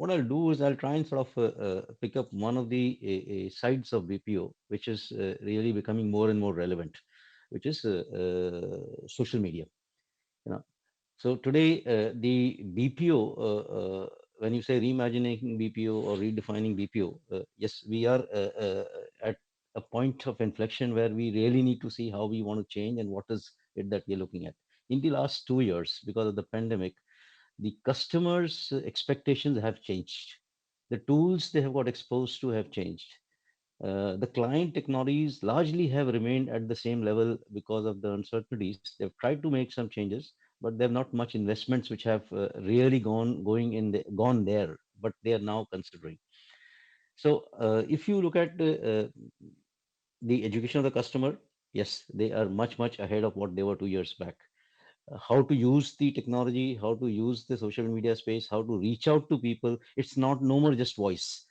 what I'll do is I'll try and sort of pick up one of the sides of BPO, which is really becoming more and more relevant, which is social media. You know, so today the BPO, when you say reimagining BPO or redefining BPO, yes, we are at a point of inflection where we really need to see how we want to change and what is it that we're looking at. In the last 2 years, because of the pandemic, the customers' expectations have changed. The tools they have got exposed to have changed. The client technologies largely have remained at the same level because of the uncertainties. They've tried to make some changes, but there are not much investments which have really gone there. But they are now considering. So if you look at the education of the customer, yes, they are much ahead of what they were 2 years back. How to use the technology, how to use the social media space, how to reach out to people. It's not no more just voice.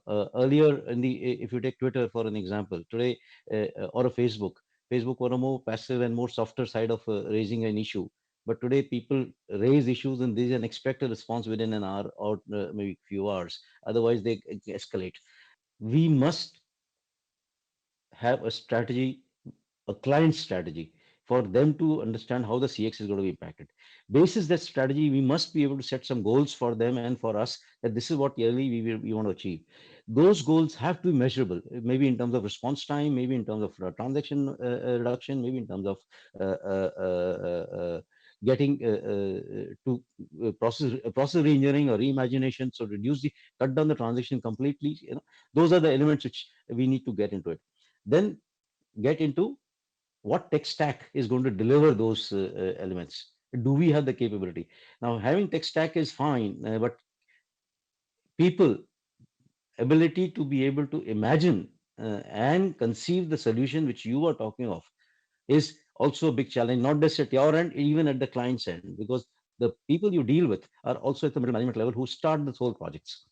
Earlier, if you take Twitter for an example, today or a Facebook were a more passive and more softer side of raising an issue. But today, people raise issues and they can expect a response within an hour or maybe few hours. Otherwise, they escalate. We must have a strategy, a client strategy for them to understand how the CX is going to be impacted. Basis that strategy, we must be able to set some goals for them and for us that this is what yearly we want to achieve. Those goals have to be measurable, maybe in terms of response time, maybe in terms of transaction reduction, maybe in terms of uh, uh, uh, uh, getting to process reengineering or reimagination, so reduce the cut down the transaction completely. Those are the elements which we need to get into it. Then get into what tech stack is going to deliver those elements. Do we have the capability? Now, having tech stack is fine, but people ability to be able to imagine and conceive the solution which you are talking of is also a big challenge, not just at your end, even at the client's end, because the people you deal with are also at the middle management level who start this whole projects.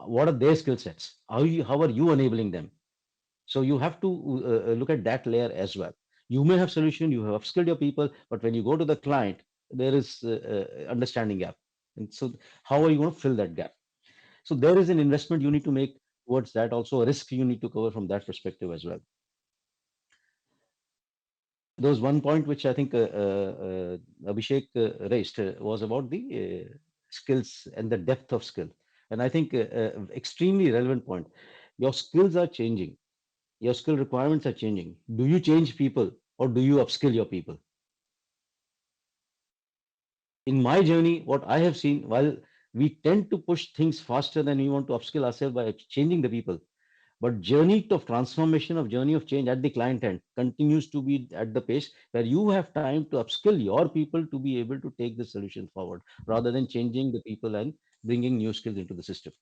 What are their skill sets? How are you enabling them? So you have to look at that layer as well. You may have solution, you have upskilled your people, but when you go to the client, there is understanding gap. And so how are you going to fill that gap? So there is an investment you need to make towards that. Also a risk you need to cover from that perspective as well. There was one point which I think Abhishek raised was about the skills and the depth of skill. And I think extremely relevant point. Your skills are changing. Your skill requirements are changing. Do you change people or do you upskill your people? In my journey, what I have seen, while we tend to push things faster than we want to upskill ourselves by changing the people, but journey of transformation, of journey of change at the client end continues to be at the pace where you have time to upskill your people to be able to take the solution forward rather than changing the people and bringing new skills into the system.